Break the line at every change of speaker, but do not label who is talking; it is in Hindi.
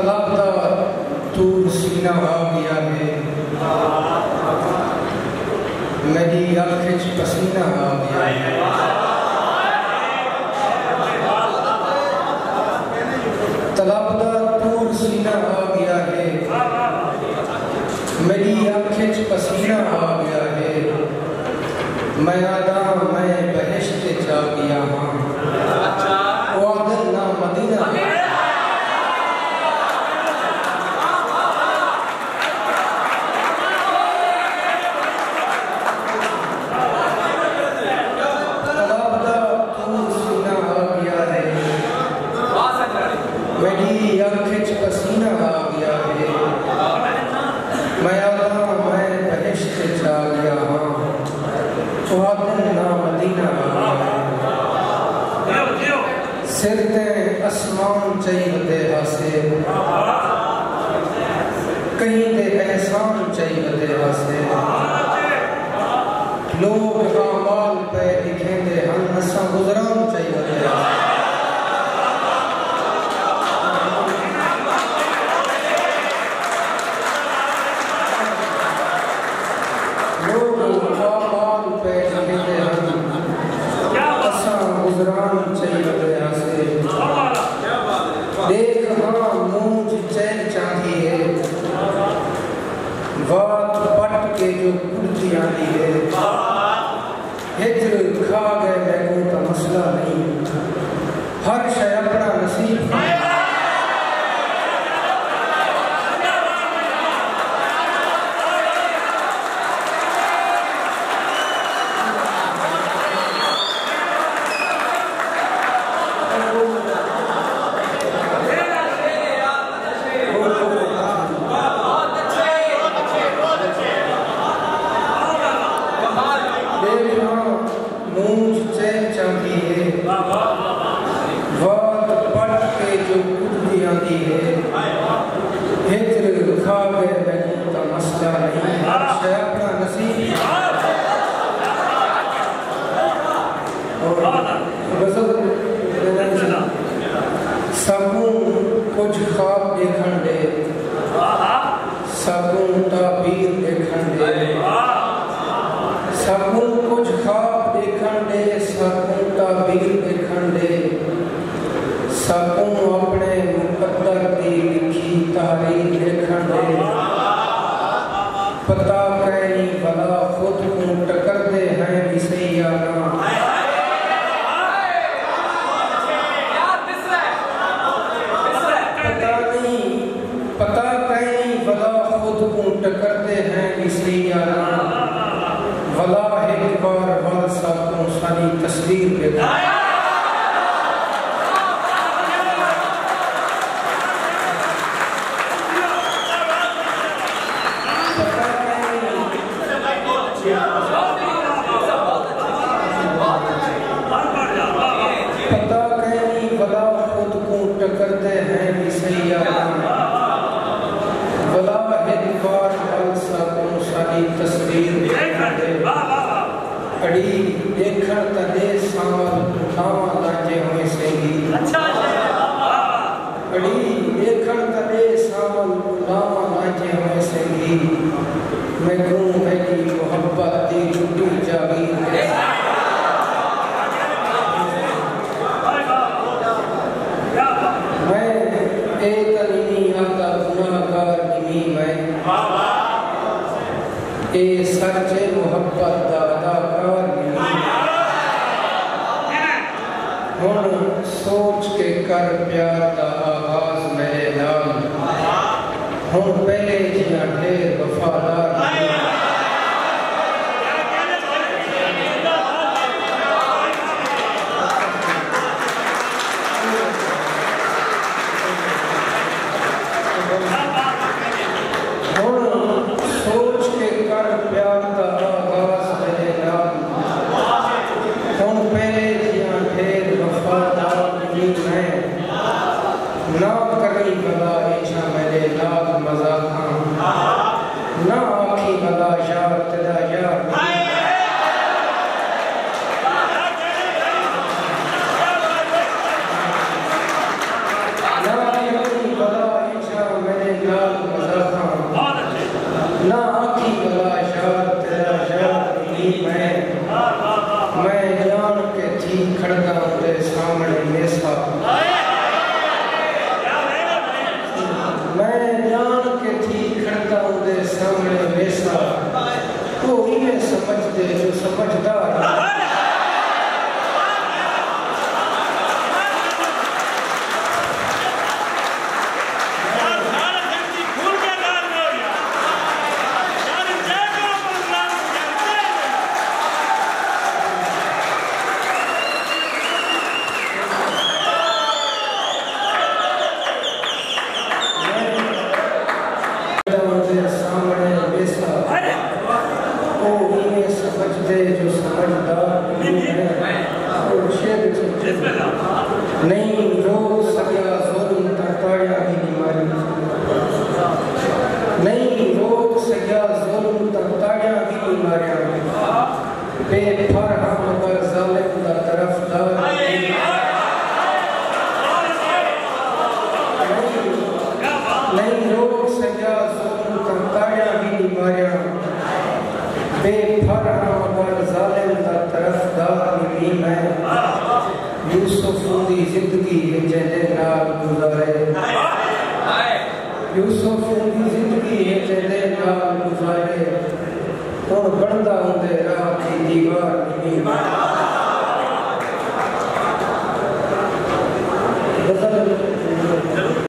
तलाबदा तूर सीना आ गया है, मेरी आँखें च पसीना आ गया है। तलाबदा तूर सीना आ गया है, मेरी आँखें च पसीना आ गया है। मैं आदम मैं बहिश्त जा गया हाँ, वादन ना मदीना है। तलाबदा तूर सीना आ गया है, मेरी आँखें च पसीना आ गया है। मैं आदम मैं बहिश्त जा गया हाँ, वादन ना मदीना आ गया है। सिर ते आसमान चाहिए हासे, कहीं दे एहसान चाहिए हासे। लोग आमाल पे लिखे दे हम असा गुजरान चाहिए हासे। लोग आमाल पे लिखे दे हम असा गुजरान चाहिए हासे। देख हाँ मूंछ चैन चांदी है, बात पट के जो कुर्ती आती है। हिजर खा गए मैं का मसला नहीं, हर शय अपना नसीब। कुछ ख्वाब देखन दे, सकून ताबीर देखन दे। सकून कुछ ख्वाब देखन दे, सकून ताबीर देखन दे। सकून अपने मुकद्दर दी लिखी तारीख देखन दे। पता कैनी भला खुद को टकर दे हैं इसे यारा। पता कहीं भला खुद को टकरते हैं इसी यारा। भला एक बार भला साकों सारी तस्वीर पे पता कहीं भला खुद को टकरते हैं इसी यारा। तस्वीर अड़ी देखण तदे सावल लावा लाजे हुए सेगी। अड़ी देखण तदे सावल लावा लाजे हुए सेगी। मैं कहूँ मेरी मोहब्बत दी छुट्टी जागीर है। मैं एक अली आता गुनाहगार नहीं मैं, ए सच्चे मोहब्बत दा अदाकार नहीं। हुण सोच के कर प्यार दा आगाज मेरे नाल, हुण पहले जिया ढेर वफादार नहीं। ना करी भला इच्छा मेरे लाल मजा खां, ना आखी भला यार तेरा यार। ना करी भला इच्छा वो इन्हें समझते जो समझदार नहीं रोक सकिया ज़ुल्म ताड़िया की बीमारी नहीं रोक सकिया ज़ुल्म ताड़िया की बीमारियां बेफरहम पर ज़ालिम का तरफदार नहीं रोक सकिया ज़ुल्म ताड़िया की बीमारियां बेफरहम पर ज़ालिम का तरफदार नहीं मैं यूसुफ की जिंदगी जैसे नाल गुजारे यूसुफ